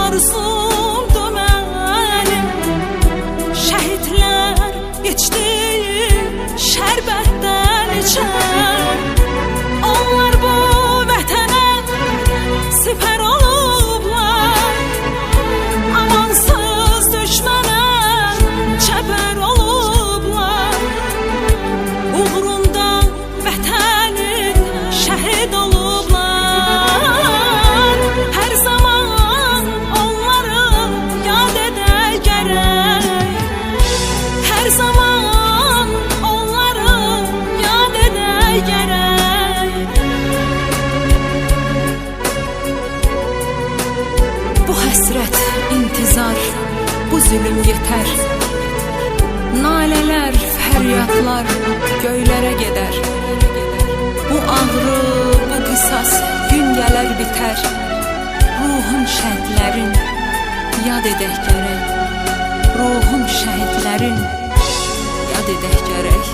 arzumdur mənim. Şəhidlər geçdi şərbətdən içər. Onlar bu vətənə sipər olublar. Amansız düşmənə çəpər olublar. Uğrunda vətənin şəhid olublar. Hər zaman onları yad edək gərək. Hər zaman onları yad edək gərək. Bu həsrət, intizar, bu zülüm yetər. Nalələr, fəryadlar göylərə gedər. Bu ağrı, bu qisas gün gələr bitər. Ruhun şəhidlərin yad edək gərək. Ruhun şəhidlərin yad edək gərək.